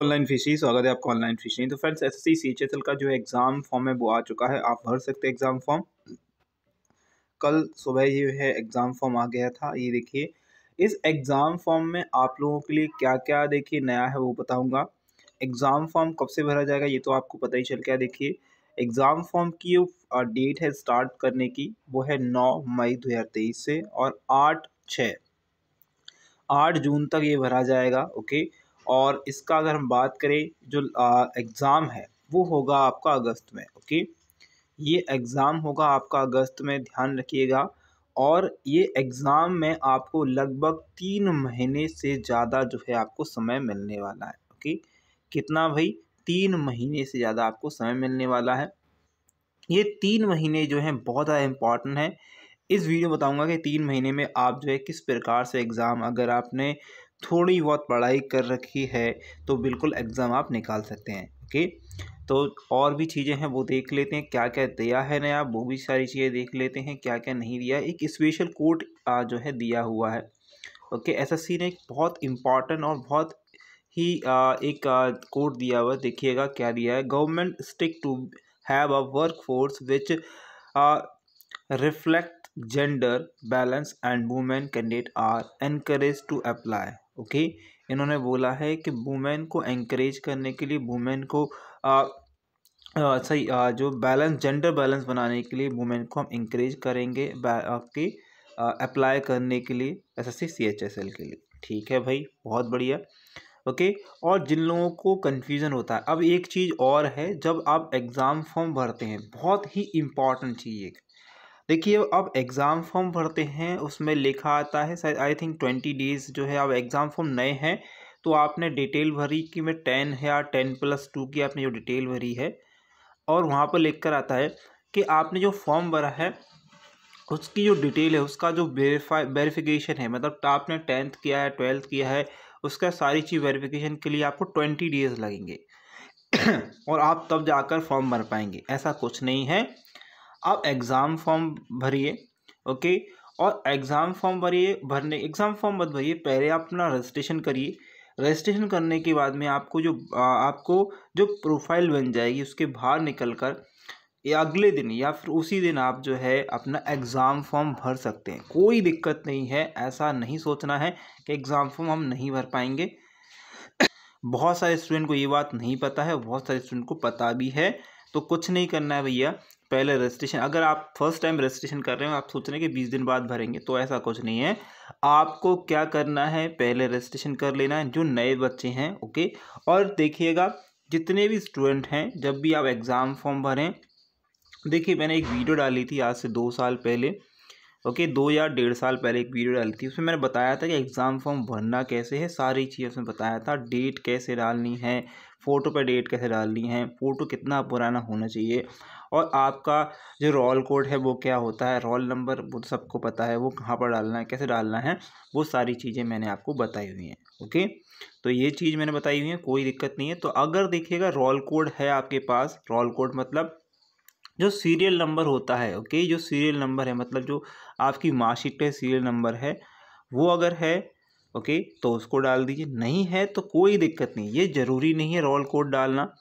Online fishing स्वागत है आपका ऑनलाइन फिशिंग। तो फ्रेंड्स एसएससी सीएचएसएल का जो एग्ज़ाम फॉर्म है वो आ चुका है। आप भर सकते हैं एग्ज़ाम फॉर्म। कल सुबह ये है एग्ज़ाम फॉर्म आ गया था। ये देखिए इस एग्ज़ाम फॉर्म में आप लोगों के लिए क्या क्या देखिए नया है वो बताऊंगा। एग्ज़ाम फॉर्म कब से भरा जाएगा ये तो आपको पता ही चल गया। देखिए एग्ज़ाम फॉर्म की जो डेट है स्टार्ट करने की वो है 9 मई 2023 से और 8 जून तक ये भरा जाएगा। ओके, और इसका अगर हम बात करें जो एग्ज़ाम है वो होगा आपका अगस्त में। ओके, ये एग्ज़ाम होगा आपका अगस्त में, ध्यान रखिएगा। और ये एग्ज़ाम में आपको लगभग 3 महीने से ज़्यादा जो है आपको समय मिलने वाला है। ओके, कितना भाई? 3 महीने से ज़्यादा आपको समय मिलने वाला है। ये 3 महीने जो हैं बहुत ज़्यादा इम्पॉर्टेंट है। इस वीडियो में बताऊंगा कि 3 महीने में आप जो है किस प्रकार से एग्ज़ाम, अगर आपने थोड़ी बहुत पढ़ाई कर रखी है तो बिल्कुल एग्ज़ाम आप निकाल सकते हैं। ओके, तो और भी चीज़ें हैं वो देख लेते हैं, क्या क्या दिया है नया वो भी सारी चीज़ें देख लेते हैं, क्या क्या नहीं दिया। एक स्पेशल कोड जो है दिया हुआ है। ओके, एसएससी ने एक बहुत इम्पॉर्टेंट और बहुत ही एक कोड दिया हुआ है। देखिएगा क्या दिया है। Government stick to have a workforce which reflect gender balance and women candidate are encouraged to apply। Okay, इन्होंने बोला है कि वुमेन को encourage करने के लिए, वुमेन को सही जो बैलेंस, जेंडर बैलेंस बनाने के लिए वुमेन को हम इंकरेज करेंगे आपके अप्लाई करने के लिए एसएससी सीएचएसएल के लिए। ठीक है भाई, बहुत बढ़िया। ओके, और जिन लोगों को कन्फ्यूज़न होता है, अब एक चीज़ और है, जब आप एग्ज़ाम फॉर्म भरते हैं, बहुत ही इम्पॉर्टेंट चीज़ एक देखिए, अब एग्ज़ाम फॉर्म भरते हैं उसमें लिखा आता है शायद आई थिंक 20 डेज़ जो है। अब एग्ज़ाम फॉर्म नए हैं तो आपने डिटेल भरी कि मैं 10 है या 10+2 की आपने जो डिटेल भरी है, और वहाँ पर लिख कर आता है कि आपने जो फॉर्म भरा है उसकी जो डिटेल है, उसका जो वेरिफिकेशन है, मतलब आपने 10th किया है, 12th किया है, उसका सारी चीज़ वेरिफिकेशन के लिए आपको 20 डेज़ लगेंगे और आप तब जाकर फॉर्म भर पाएंगे। ऐसा कुछ नहीं है। आप एग्ज़ाम फॉर्म भरिए। ओके, और एग्ज़ाम फॉर्म एग्ज़ाम फॉर्म मत भरिए, पहले आप अपना रजिस्ट्रेशन करिए। रजिस्ट्रेशन करने के बाद में आपको जो प्रोफाइल बन जाएगी उसके बाहर निकल कर या अगले दिन या फिर उसी दिन आप जो है अपना एग्ज़ाम फॉर्म भर सकते हैं। कोई दिक्कत नहीं है। ऐसा नहीं सोचना है कि एग्ज़ाम फॉर्म हम नहीं भर पाएंगे। बहुत सारे स्टूडेंट को ये बात नहीं पता है, बहुत सारे स्टूडेंट को पता भी है। तो कुछ नहीं करना है भैया, पहले रजिस्ट्रेशन, अगर आप फर्स्ट टाइम रजिस्ट्रेशन कर रहे हो, आप सोच रहे हैं कि 20 दिन बाद भरेंगे, तो ऐसा कुछ नहीं है। आपको क्या करना है, पहले रजिस्ट्रेशन कर लेना है, जो नए बच्चे हैं। ओके, और देखिएगा जितने भी स्टूडेंट हैं, जब भी आप एग्ज़ाम फॉर्म भरें, देखिए मैंने एक वीडियो डाली थी आज से 2 साल पहले। ओके, 2 या 1.5 साल पहले एक वीडियो डाली थी, उसमें मैंने बताया था कि एग्ज़ाम फॉर्म भरना कैसे है, सारी चीज़ें उसमें बताया था। डेट कैसे डालनी है, फ़ोटो पे डेट कैसे डालनी है, फ़ोटो कितना पुराना होना चाहिए, और आपका जो रोल कोड है वो क्या होता है, रोल नंबर वो सबको पता है, वो कहाँ पर डालना है, कैसे डालना है, वो सारी चीज़ें मैंने आपको बताई हुई हैं। ओके, तो ये चीज़ मैंने बताई हुई है, कोई दिक्कत नहीं है। तो अगर देखिएगा रोल कोड है आपके पास, रोल कोड मतलब जो सीरियल नंबर होता है। ओके, जो सीरियल नंबर है मतलब जो आपकी मार्कशीट पे सीरियल नंबर है, वो अगर है ओके तो उसको डाल दीजिए। नहीं है तो कोई दिक्कत नहीं, ये ज़रूरी नहीं है रोल कोड डालना,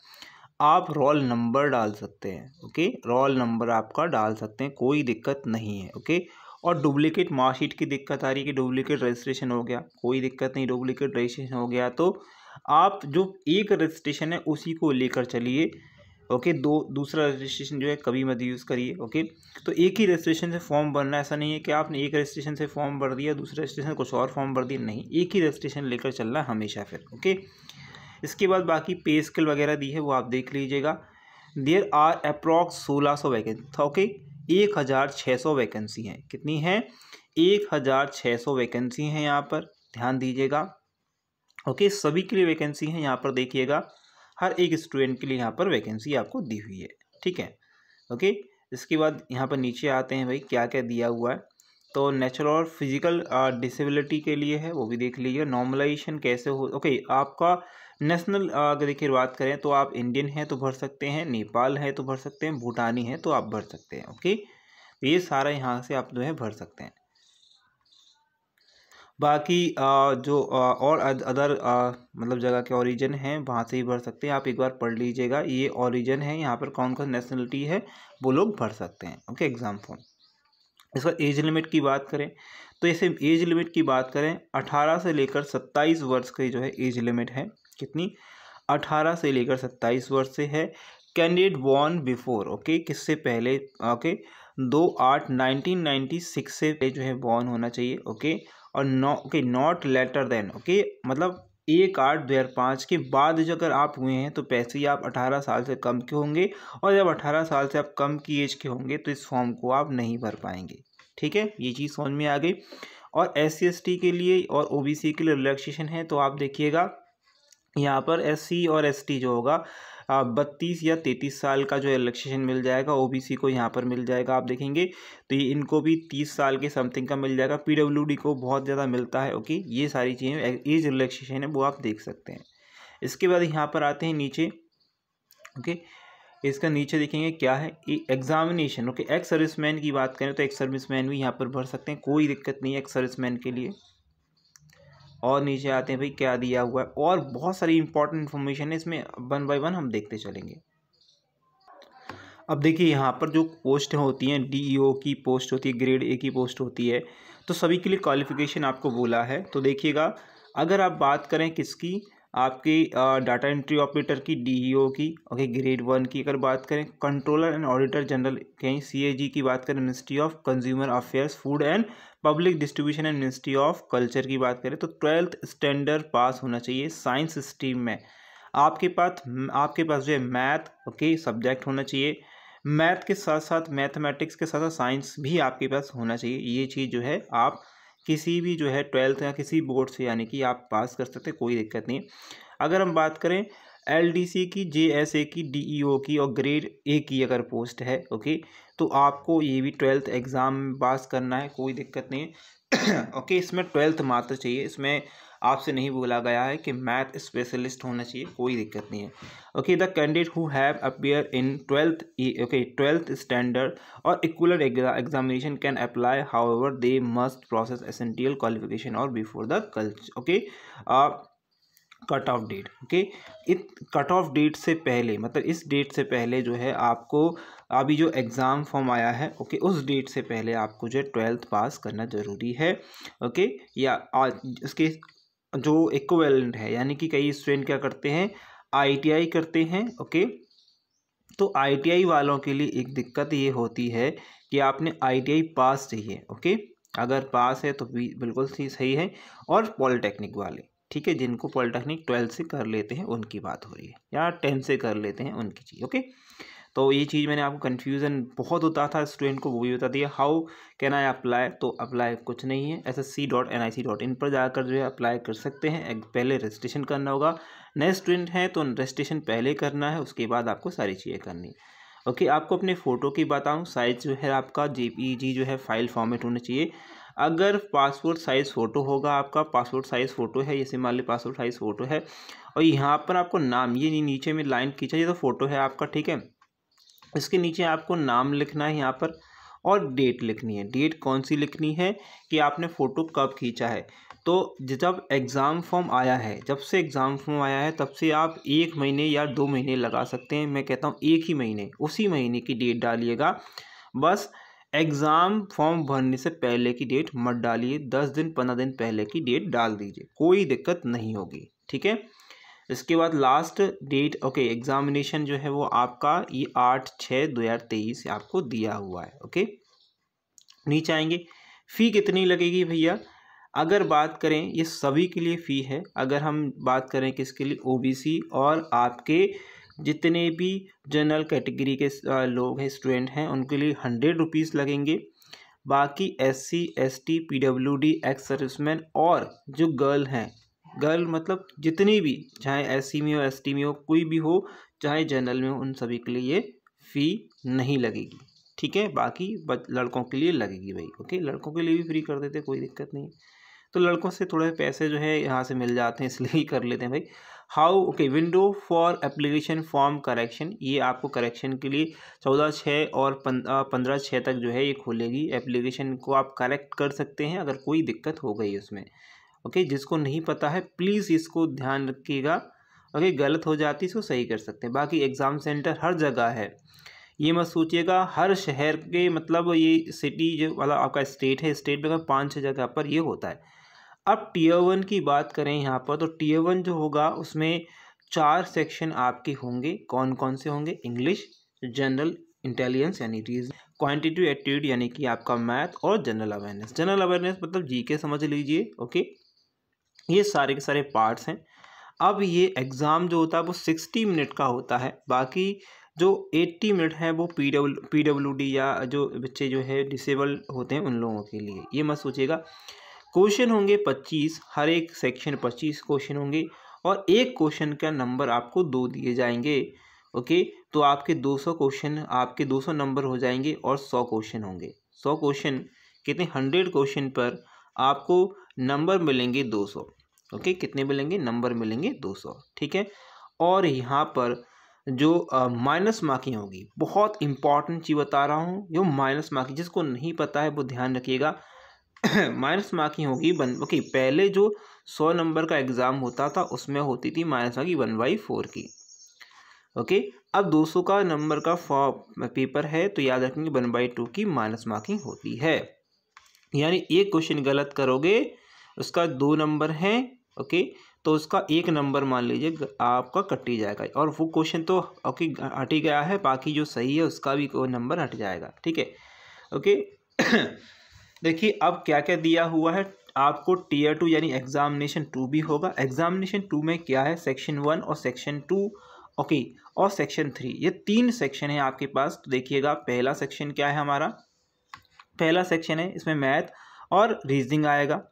आप रोल नंबर डाल सकते हैं। ओके, रोल नंबर आपका डाल सकते हैं, कोई दिक्कत नहीं है। ओके, और डुप्लीकेट मार्कशीट की दिक्कत आ रही है कि डुप्लीकेट रजिस्ट्रेशन हो गया, कोई दिक्कत नहीं। डुप्लीकेट रजिस्ट्रेशन हो गया तो आप जो एक रजिस्ट्रेशन है उसी को लेकर चलिए। ओके, दूसरा रजिस्ट्रेशन जो है कभी मत यूज़ करिए। ओके, तो एक ही रजिस्ट्रेशन से फॉर्म भरना, ऐसा नहीं है कि आपने एक रजिस्ट्रेशन से फॉर्म भर दिया, दूसरे रजिस्ट्रेशन कुछ और फॉर्म भर दिया, नहीं, एक ही रजिस्ट्रेशन लेकर चलना है हमेशा फिर। ओके, इसके बाद बाकी पे स्केल वगैरह दी है वो आप देख लीजिएगा। There are approx 1600 vacancy. Okay, 1600 vacancy हैं। कितनी हैं? 1600 वैकेंसी हैं यहाँ पर, ध्यान दीजिएगा। ओके, सभी के लिए वैकेंसी है यहाँ पर, देखिएगा हर एक स्टूडेंट के लिए यहाँ पर वैकेंसी आपको दी हुई है। ठीक है। ओके, इसके बाद यहाँ पर नीचे आते हैं भाई, क्या क्या दिया हुआ है। तो नेचुरल और फिजिकल डिसेबिलिटी के लिए है, वो भी देख लीजिए। नॉर्मलाइजेशन कैसे हो, ओके, आपका नेशनल अगर देखिए बात करें तो आप इंडियन हैं तो भर सकते हैं, नेपाल है तो भर सकते हैं, भूटानी है तो आप भर सकते हैं। ओके, तो ये सारा यहाँ से आप जो है भर सकते हैं। बाकी जो और अदर मतलब जगह के ओरिजिन हैं वहाँ से ही भर सकते हैं। आप एक बार पढ़ लीजिएगा, ये ओरिजिन है, यहाँ पर कौन कौन नेशनलिटी है वो लोग भर सकते हैं। Okay, exam form. इसका एज लिमिट की बात करें तो इसे एज लिमिट की बात करें 18 से लेकर 27 वर्ष की जो है एज लिमिट है। कितनी? 18 से लेकर 27 वर्ष से है। कैंडिडेट बॉर्न बिफोर, ओके, किससे पहले? ओके, 2/8/1996 से जो है बॉर्न होना चाहिए। ओके, और नॉट लेटर देन, ओके, मतलब 1/8/2005 के बाद जो अगर आप हुए हैं तो पैसे ही आप 18 साल से कम के होंगे, और जब 18 साल से आप कम की एज के होंगे तो इस फॉर्म को आप नहीं भर पाएंगे। ठीक है, ये चीज़ समझ में आ गई। और SC/ST के लिए और OBC के लिए रिलैक्सेशन है, तो आप देखिएगा यहाँ पर SC और ST जो होगा 32 या 33 साल का जो रिलैक्सेशन मिल जाएगा। OBC को यहाँ पर मिल जाएगा, आप देखेंगे तो ये इनको भी 30 साल के समथिंग का मिल जाएगा। PWD को बहुत ज़्यादा मिलता है। ओके, ये सारी चीज़ें एज रिलैक्सेशन है वो आप देख सकते हैं। इसके बाद यहाँ पर आते हैं नीचे। ओके, इसका नीचे देखेंगे क्या है, एग्जामिनेशन। ओके, एक्स सर्विसमैन की बात करें तो एक्स सर्विसमैन भी यहाँ पर भर सकते हैं, कोई दिक्कत नहीं है एक्स सर्विसमैन के लिए। और नीचे आते हैं भाई क्या दिया हुआ है, और बहुत सारी इंपॉर्टेंट इन्फॉर्मेशन है इसमें, वन बाय वन हम देखते चलेंगे। अब देखिए यहाँ पर जो पोस्ट होती हैं, DEO की पोस्ट होती है, ग्रेड A की पोस्ट होती है, तो सभी के लिए क्वालिफिकेशन आपको बोला है। तो देखिएगा, अगर आप बात करें किसकी, आपकी डाटा एंट्री ऑपरेटर की, DEO की, ओके, ग्रेड 1 की अगर बात करें, कंट्रोलर एंड ऑडिटर जनरल कहीं CAG की बात करें, ministry of consumer affairs, food and public distribution and ministry of culture की बात करें तो 12th स्टैंडर्ड पास होना चाहिए साइंस स्ट्रीम में। आपके पास जो है मैथ, ओके, सब्जेक्ट होना चाहिए। मैथ के साथ साथ मैथमेटिक्स के साथ साथ साइंस भी आपके पास होना चाहिए। ये चीज़ जो है आप किसी भी जो है 12th या किसी बोर्ड से यानी कि आप पास कर सकते हैं, कोई दिक्कत नहीं है। अगर हम बात करें LDC की, JSA की, DEO की और ग्रेड A की अगर पोस्ट है, ओके, तो आपको ये भी 12th एग्ज़ाम पास करना है, कोई दिक्कत नहीं है। ओके, इसमें 12th मात्र चाहिए, इसमें आपसे नहीं बोला गया है कि मैथ स्पेशलिस्ट होना चाहिए, कोई दिक्कत नहीं है। Okay, the candidate who have appear in 12th standard और equal examination can apply, however they must process essential qualification और before the culture. Okay, cut off date. Okay, इस कट ऑफ डेट से पहले, मतलब इस डेट से पहले जो है आपको अभी जो एग्ज़ाम फॉर्म आया है, ओके, उस डेट से पहले आपको जो है 12th पास करना ज़रूरी है। ओके, या इसके जो इक्विवेलेंट है, यानी कि कई स्टूडेंट क्या करते हैं, ITI करते हैं। ओके, तो ITI वालों के लिए एक दिक्कत ये होती है कि आपने ITI पास चाहिए। ओके, अगर पास है तो बिल्कुल सही है। और पॉलिटेक्निक वाले, ठीक है, जिनको पॉलिटेक्निक 12th से कर लेते हैं उनकी बात हो रही है, या 10th से कर लेते हैं उनकी चीज़। ओके, तो ये चीज़ मैंने आपको कन्फ्यूज़न बहुत होता था स्टूडेंट को, वो भी बता दिया। हाउ कैन आई अप्लाई, तो अप्लाई कुछ नहीं है, ssc.nic.in पर जाकर जो है अप्लाई कर सकते हैं। पहले रजिस्ट्रेशन करना होगा, नए स्टूडेंट हैं तो रजिस्ट्रेशन पहले करना है, उसके बाद आपको सारी चीज़ें करनी है। ओके, आपको अपने फ़ोटो की बताऊँ, साइज़ जो है आपका JPG जो है फाइल फॉर्मेट होना चाहिए। अगर पासपोर्ट साइज़ फ़ोटो होगा, आपका पासपोर्ट साइज़ फ़ोटो है, जैसे मान लीजिए पासपोर्ट साइज़ फ़ोटो है, और यहाँ पर आपको नाम, ये नीचे में लाइन खींचा, ये तो फ़ोटो है आपका, ठीक है, इसके नीचे आपको नाम लिखना है यहाँ पर, और डेट लिखनी है। डेट कौन सी लिखनी है कि आपने फ़ोटो कब खींचा है। तो जब एग्ज़ाम फॉर्म आया है, जब से एग्ज़ाम फॉर्म आया है तब से आप 1 महीने या 2 महीने लगा सकते हैं। मैं कहता हूँ 1 ही महीने, उसी महीने की डेट डालिएगा बस। एग्ज़ाम फॉर्म भरने से पहले की डेट मत डालिए, 10 दिन 15 दिन पहले की डेट डाल दीजिए, कोई दिक्कत नहीं होगी। ठीक है, इसके बाद लास्ट डेट, ओके, एग्जामिनेशन जो है वो आपका ये 8/6/2023 आपको दिया हुआ है। ओके, नीचे आएंगे, फ़ी कितनी लगेगी भैया। अगर बात करें, ये सभी के लिए फ़ी है। अगर हम बात करें किसके लिए, OBC और आपके जितने भी जनरल कैटेगरी के लोग हैं, स्टूडेंट हैं, उनके लिए 100 रुपीज़ लगेंगे। बाकी SC ST PWD ex serviceman और जो गर्ल हैं, गर्ल मतलब जितनी भी, चाहे SC में हो, ST में हो, कोई भी हो, चाहे जनरल में हो, उन सभी के लिए ये फ़ी नहीं लगेगी। ठीक है, बाकी लड़कों के लिए लगेगी भाई। ओके, लड़कों के लिए भी फ्री कर देते, कोई दिक्कत नहीं। तो लड़कों से थोड़े पैसे जो है यहाँ से मिल जाते हैं, इसलिए ही कर लेते हैं भाई। How okay window for application form correction, ये आपको करेक्शन के लिए 14/6 और 15/6 तक जो है ये खोलेगी। एप्लीकेशन को आप करेक्ट कर सकते हैं अगर कोई दिक्कत हो गई उसमें। ओके, जिसको नहीं पता है प्लीज़ इसको ध्यान रखिएगा। ओके, गलत हो जाती है इसको सही कर सकते हैं। बाकी एग्ज़ाम सेंटर हर जगह है, ये मत सोचिएगा हर शहर के, मतलब ये सिटी जो वाला आपका स्टेट है, स्टेट में 5-6 जगह पर ये होता है। अब टियर 1 की बात करें यहाँ पर, तो टियर 1 जो होगा उसमें 4 सेक्शन आपके होंगे। कौन कौन से होंगे? इंग्लिश, जनरल इंटेलिजेंस यानी रीजन, क्वांटिटेटिव एप्टीट्यूड यानी कि आपका मैथ, और जनरल अवेयरनेस। जनरल अवेयरनेस मतलब जीके समझ लीजिए। ओके, ये सारे के सारे पार्ट्स हैं। अब ये एग्ज़ाम जो होता है वो 60 मिनट का होता है। बाकी जो 80 मिनट है वो PWD या जो बच्चे जो है डिसेबल्ड होते हैं उन लोगों के लिए, ये मत सोचिएगा। क्वेश्चन होंगे 25, हर एक सेक्शन 25 क्वेश्चन होंगे, और एक क्वेश्चन का नंबर आपको 2 दिए जाएंगे। ओके, तो आपके 200 क्वेश्चन, आपके 200 नंबर हो जाएंगे, और 100 क्वेश्चन होंगे। 100 क्वेश्चन कितने? 100 क्वेश्चन पर आपको नंबर मिलेंगे 200। ओके, कितने मिलेंगे? नंबर मिलेंगे 200। ठीक है, और यहाँ पर जो माइनस मार्किंग होगी, बहुत इंपॉर्टेंट चीज़ बता रहा हूँ, जो माइनस मार्किंग जिसको नहीं पता है वो ध्यान रखिएगा। माइनस मार्किंग होगी ओके, पहले जो 100 नंबर का एग्ज़ाम होता था उसमें होती थी माइनस मार्किंग 1/4 की। ओके, अब 200 का नंबर का पेपर है तो याद रखेंगे 1/2 की माइनस मार्किंग होती है। यानी एक क्वेश्चन गलत करोगे उसका 2 नंबर हैं। ओके, तो उसका 1 नंबर मान लीजिए आपका कट ही जाएगा, और वो क्वेश्चन तो ओके हट ही गया है, बाकी जो सही है उसका भी कोई नंबर हट जाएगा। ठीक है, ओके। देखिए अब क्या क्या दिया हुआ है आपको। टियर 2 यानी एग्जामिनेशन 2 भी होगा। एग्जामिनेशन 2 में क्या है? सेक्शन 1 और सेक्शन 2 ओके, और सेक्शन 3, ये 3 सेक्शन है आपके पास। तो देखिएगा पहला सेक्शन क्या है हमारा? पहला सेक्शन है, इसमें मैथ और रीजनिंग आएगा।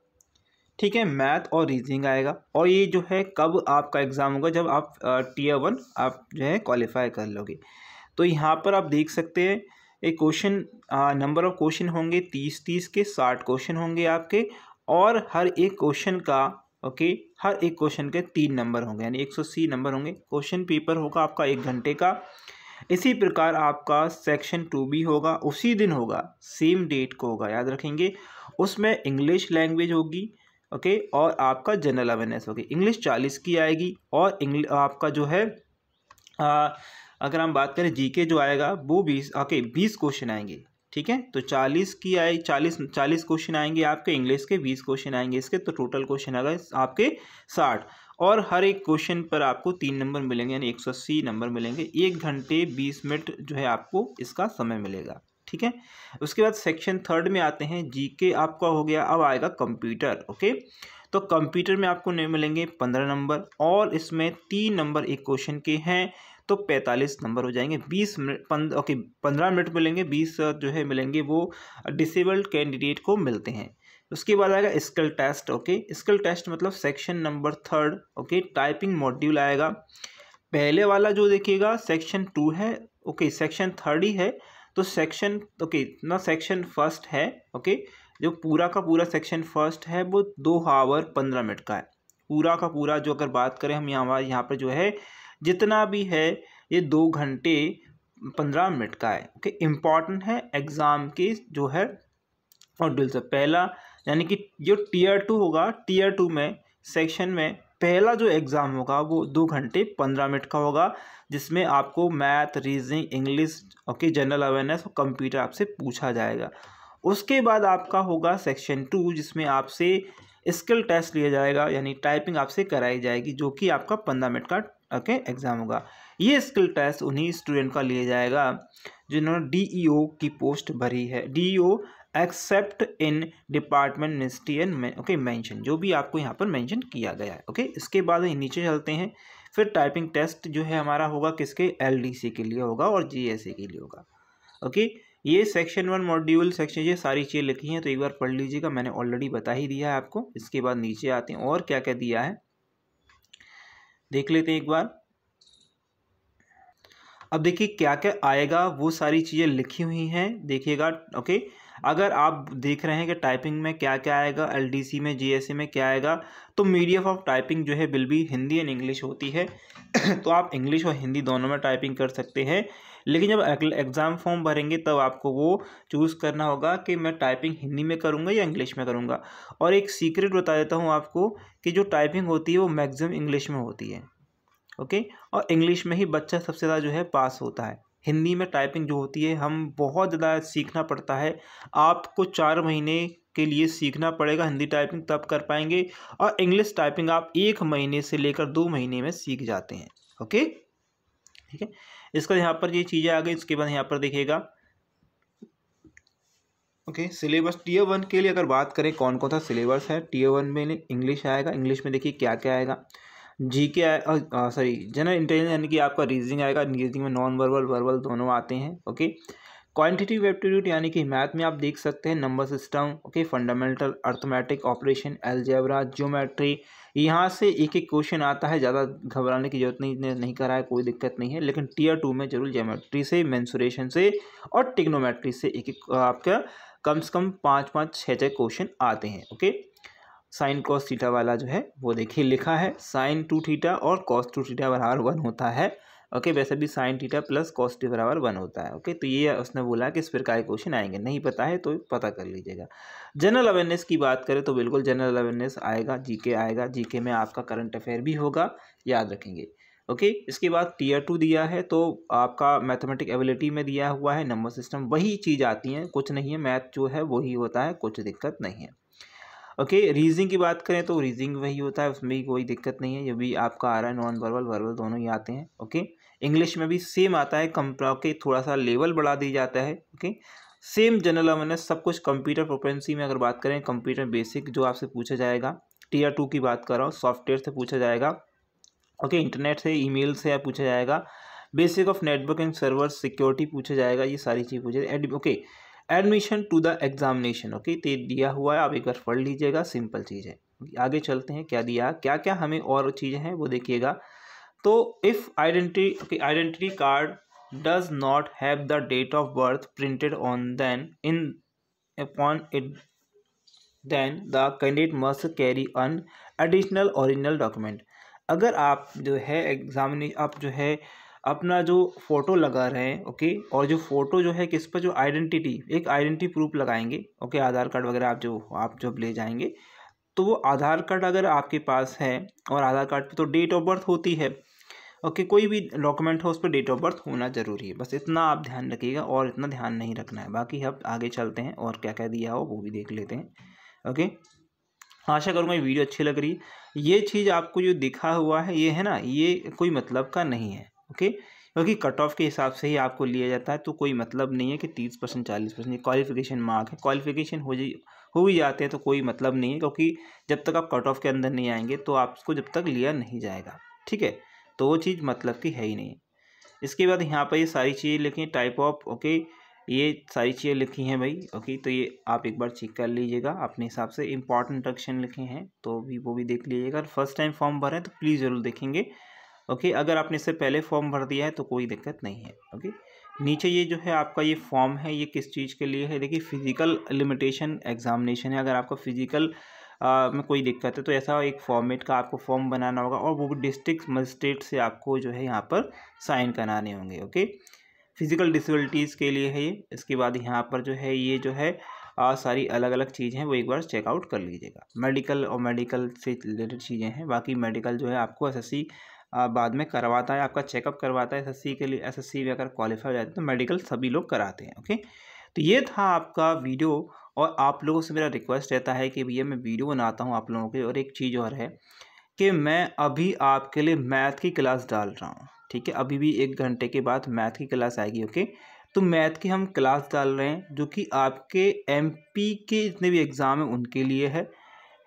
ठीक है, मैथ और रीजनिंग आएगा, और ये जो है कब आपका एग्ज़ाम होगा? जब आप टियर 1 आप जो है क्वालिफाई कर लोगे। तो यहाँ पर आप देख सकते हैं एक क्वेश्चन, नंबर ऑफ क्वेश्चन होंगे 30-30 के, 60 क्वेश्चन होंगे आपके, और हर एक क्वेश्चन का ओके, हर एक क्वेश्चन के 3 नंबर होंगे, यानी 180 नंबर होंगे। क्वेश्चन पेपर होगा आपका 1 घंटे का। इसी प्रकार आपका सेक्शन 2 भी होगा, उसी दिन होगा, सेम डेट को होगा, याद रखेंगे। उसमें इंग्लिश लैंग्वेज होगी ओके, और आपका जनरल अवेयरनेस होगी। इंग्लिश 40 की आएगी, और आपका जो है अगर हम बात करें जीके जो आएगा वो 20 क्वेश्चन आएंगे। ठीक है, तो 40 की आए 40 क्वेश्चन आएंगे आपके इंग्लिश के, 20 क्वेश्चन आएंगे इसके, तो टोटल क्वेश्चन आएगा आपके 60, और हर एक क्वेश्चन पर आपको 3 नंबर मिलेंगे, यानी 180 नंबर मिलेंगे। 1 घंटे 20 मिनट जो है आपको इसका समय मिलेगा। ठीक है, उसके बाद सेक्शन 3 में आते हैं। जीके आपका हो गया, अब आएगा कंप्यूटर। ओके, तो कंप्यूटर में आपको नहीं मिलेंगे 15 नंबर, और इसमें 3 नंबर एक क्वेश्चन के हैं, तो 45 नंबर हो जाएंगे। 20 मिनट ओके 15 मिनट मिलेंगे, 20 जो है मिलेंगे वो डिसेबल्ड कैंडिडेट को मिलते हैं। उसके बाद आएगा skill test. Okay, skill test मतलब section number 3 okay, typing module आएगा। पहले वाला जो देखिएगा सेक्शन 2 है ओके, सेक्शन 3 ही है, तो सेक्शन ओके ना, सेक्शन 1 है ओके, जो पूरा का पूरा सेक्शन 1 है वो 2 आवर 15 मिनट का है। पूरा का पूरा जो अगर बात करें हम यहाँ पर जो है जितना भी है ये 2 घंटे 15 मिनट का है। ओके, इम्पॉर्टेंट है एग्ज़ाम के जो है मॉड्यूल से पहला, यानी कि जो टियर 2 होगा, टियर 2 में सेक्शन में पहला जो एग्ज़ाम होगा वो 2 घंटे 15 मिनट का होगा, जिसमें आपको math, reasoning, English okay, general awareness और कंप्यूटर आपसे पूछा जाएगा। उसके बाद आपका होगा सेक्शन 2, जिसमें आपसे स्किल टेस्ट लिया जाएगा, यानी टाइपिंग आपसे कराई जाएगी, जो कि आपका 15 मिनट का ओके एग्ज़ाम होगा। ये स्किल टेस्ट उन्हीं स्टूडेंट का लिया जाएगा जिन्होंने DEO की पोस्ट भरी है। DEO accept in department ministerial okay mention, जो भी आपको यहाँ पर मेंशन किया गया है। ओके, इसके बाद नीचे चलते हैं। फिर टाइपिंग टेस्ट जो है हमारा होगा किसके? LDC के लिए होगा और GSA के लिए होगा। ओके, ये सेक्शन 1 मॉड्यूल सेक्शन, ये सारी चीज़ें लिखी हैं तो एक बार पढ़ लीजिएगा, मैंने ऑलरेडी बता ही दिया है आपको। इसके बाद नीचे आते हैं और क्या क्या दिया है देख लेते हैं एक बार। अब देखिए क्या क्या आएगा, वो सारी चीज़ें लिखी हुई हैं, देखिएगा। ओके, अगर आप देख रहे हैं कि टाइपिंग में क्या क्या आएगा, LDC में, GSA में क्या आएगा, तो मीडियम ऑफ टाइपिंग जो है will be Hindi and English होती है। तो आप इंग्लिश और हिंदी दोनों में टाइपिंग कर सकते हैं, लेकिन जब एग्ज़ाम फॉर्म भरेंगे तब आपको वो चूज़ करना होगा कि मैं टाइपिंग हिंदी में करूँगा या इंग्लिश में करूँगा। और एक सीक्रेट बता देता हूँ आपको कि जो टाइपिंग होती है वो मैक्सिमम इंग्लिश में होती है, ओके। और इंग्लिश में ही बच्चा सबसे ज़्यादा जो है पास होता है। हिंदी में टाइपिंग जो होती है हम बहुत ज़्यादा सीखना पड़ता है। आपको 4 महीने के लिए सीखना पड़ेगा हिंदी टाइपिंग, तब कर पाएंगे। और इंग्लिश टाइपिंग आप 1 महीने से लेकर 2 महीने में सीख जाते हैं, ओके, ठीक है। इसका यहाँ पर ये चीज़ें आ गई। इसके बाद यहाँ पर देखिएगा, ओके, सिलेबस Tier 1 के लिए अगर बात करें कौन कौन सा सिलेबस है। Tier 1 में इंग्लिश आएगा। इंग्लिश में देखिए क्या क्या आएगा, GK सॉरी जनरल इंटेलिजेंस यानी कि आपका रीजनिंग आएगा। रीजनिंग में नॉन वर्बल वर्बल दोनों आते हैं, ओके। क्वांटिटेटिव एप्टीट्यूड यानी कि मैथ में आप देख सकते हैं number system, okay, fundamental arithmetic operation, algebra, geometry, यहाँ से एक एक क्वेश्चन आता है। ज़्यादा घबराने की जरूरत नहीं करा है, कोई दिक्कत नहीं है। लेकिन Tier 2 में जरूर ज्योमेट्री से, मेंसुरेशन से और टिग्नोमेट्री से एक एक आपका कम से कम 5-5, 6-6 क्वेश्चन आते हैं, ओके। साइन कॉस थीटा वाला जो है वो देखिए लिखा है, साइन 2 थीटा और कॉस 2 थीटा बराबर 1 होता है, ओके। वैसे भी sine theta plus cos theta बराबर 1 होता है, ओके। तो ये उसने बोला कि इस प्रकार के क्वेश्चन आएंगे, नहीं पता है तो पता कर लीजिएगा। जनरल अवेयरनेस की बात करें तो बिल्कुल जनरल अवेयरनेस आएगा, GK आएगा। GK में आपका करंट अफेयर भी होगा, याद रखेंगे, ओके। इसके बाद Tier 2 दिया है तो आपका मैथमेटिक एबिलिटी में दिया हुआ है, नंबर सिस्टम, वही चीज़ आती है, कुछ नहीं है। मैथ जो है वही होता है, कुछ दिक्कत नहीं है, ओके। रीजनिंग की बात करें तो रीजनिंग वही होता है, उसमें भी कोई दिक्कत नहीं है। ये भी आपका आ रहा है, नॉन वर्बल वर्बल दोनों ही आते हैं, ओके। इंग्लिश में भी सेम आता है, के थोड़ा सा लेवल बढ़ा दी जाता है, ओके। सेम जनरल अवेयरनेस सब कुछ। कंप्यूटर प्रोपेंसी में अगर बात करें, कंप्यूटर बेसिक जो आपसे पूछा जाएगा, Tier 2 की बात कर रहा हूँ, सॉफ्टवेयर से पूछा जाएगा, ओके। इंटरनेट से, ईमेल से पूछा जाएगा। Basic of network and server security पूछा जाएगा, ये सारी चीज़ पूछे, okay. Admission to the examination, okay, तो दिया हुआ है, आप एक बार पढ़ लीजिएगा, सिंपल चीज़ है। आगे चलते हैं, क्या दिया, क्या क्या हमें और चीज़ें हैं वो देखिएगा। तो if identity card does not have the date of birth printed on then in upon it, then the candidate must carry an additional original document. अगर आप जो है आप जो है अपना जो फ़ोटो लगा रहे हैं, ओके, और जो फ़ोटो जो है किस पर, जो एक आइडेंटिटी प्रूफ लगाएंगे, ओके, आधार कार्ड वगैरह आप जब ले जाएंगे तो वो आधार कार्ड अगर आपके पास है और आधार कार्ड पे तो डेट ऑफ बर्थ होती है, ओके, कोई भी डॉक्यूमेंट हो उस पर डेट ऑफ बर्थ होना ज़रूरी है, बस इतना आप ध्यान रखिएगा और इतना ध्यान नहीं रखना है। बाकी अब आगे चलते हैं और क्या क्या दिया हो वो भी देख लेते हैं, ओके। आशा करूँगा ये वीडियो अच्छी लग रही है। ये चीज़ आपको जो दिखा हुआ है ये है ना, ये कोई मतलब का नहीं है, ओके, क्योंकि कट ऑफ के हिसाब से ही आपको लिया जाता है, तो कोई मतलब नहीं है कि 30% 40% ये क्वालिफिकेशन मार्क है। क्वालिफिकेशन हो भी जाते हैं तो कोई मतलब नहीं है, क्योंकि जब तक आप कट ऑफ के अंदर नहीं आएंगे तो आपको जब तक लिया नहीं जाएगा, ठीक है। तो वो चीज़ मतलब की है ही नहीं। इसके बाद यहाँ पर ये सारी चीज़ें लिखी हैं, टाइप ऑफ, ओके, ये सारी चीज़ें लिखी हैं भाई, ओके। तो ये आप एक बार चेक कर लीजिएगा अपने हिसाब से। इंपॉर्टेंट इंस्ट्रक्शन लिखे हैं तो भी वो भी देख लीजिएगा। फर्स्ट टाइम फॉर्म भरें तो प्लीज़ ज़रूर देखेंगे, ओके। अगर आपने इससे पहले फॉर्म भर दिया है तो कोई दिक्कत नहीं है, ओके। नीचे ये जो है आपका ये फॉर्म है, ये किस चीज़ के लिए है, देखिए फिजिकल लिमिटेशन एग्जामिनेशन है। अगर आपका फिजिकल में कोई दिक्कत है तो ऐसा एक फॉर्मेट का आपको फॉर्म बनाना होगा, और वो भी डिस्ट्रिक्ट मजिस्ट्रेट से आपको जो है यहाँ पर साइन कराने होंगे, ओके। फिजिकल डिसेबिलिटीज़ के लिए है ये। इसके बाद यहाँ पर जो है ये जो है सारी अलग अलग चीज़ें हैं वो एक बार चेकआउट कर लीजिएगा। मेडिकल और मेडिकल से रिलेटेड चीज़ें हैं। बाकी मेडिकल जो है आपको SSC बाद में करवाता है, आपका चेकअप करवाता है SSC के लिए। SSC में अगर क्वालिफाई हो जाते हैं तो मेडिकल सभी लोग कराते हैं, ओके। तो ये था आपका वीडियो, और आप लोगों से मेरा रिक्वेस्ट रहता है कि भैया मैं वीडियो बनाता हूँ आप लोगों के। और एक चीज़ और है कि मैं अभी आपके लिए मैथ की क्लास डाल रहा हूँ, ठीक है। अभी भी 1 घंटे के बाद मैथ की क्लास आएगी, ओके। तो मैथ की हम क्लास डाल रहे हैं जो कि आपके MP के जितने भी एग्ज़ाम हैं उनके लिए है,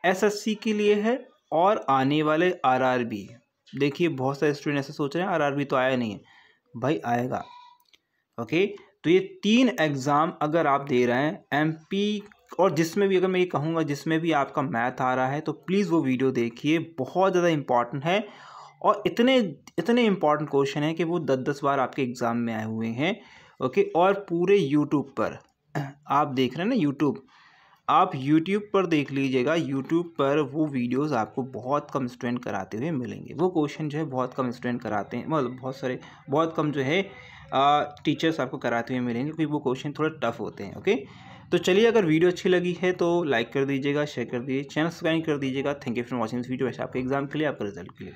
SSC के लिए है, और आने वाले RRB। देखिए बहुत सारे स्टूडेंट ऐसे सोच रहे हैं RRB तो आया नहीं है, भाई आएगा, ओके। तो ये 3 एग्ज़ाम अगर आप दे रहे हैं MP, और जिसमें भी, अगर मैं ये कहूँगा जिसमें भी आपका मैथ आ रहा है तो प्लीज़ वो वीडियो देखिए, बहुत ज़्यादा इम्पॉर्टेंट है। और इतने इतने इम्पॉर्टेंट क्वेश्चन हैं कि वो 10-10 बार आपके एग्ज़ाम में आए हुए हैं, ओके। और पूरे यूट्यूब पर आप देख रहे हैं ना यूट्यूब, आप यूट्यूब पर देख लीजिएगा, यूट्यूब पर वो वीडियोस आपको बहुत कम स्टूडेंट कराते हुए मिलेंगे। वो क्वेश्चन जो है बहुत कम स्टूडेंट कराते हैं, मतलब बहुत कम जो है टीचर्स आपको कराते हुए मिलेंगे, क्योंकि वो क्वेश्चन थोड़े टफ होते हैं। ओके, तो चलिए, अगर वीडियो अच्छी लगी है तो लाइक कर दीजिएगा, शेयर कर दीजिए, चैनल सब्सक्राइब कर दीजिएगा। Thank you for watching this video. वैसे आपके एग्जाम के लिए, आपका रिजल्ट के लिए।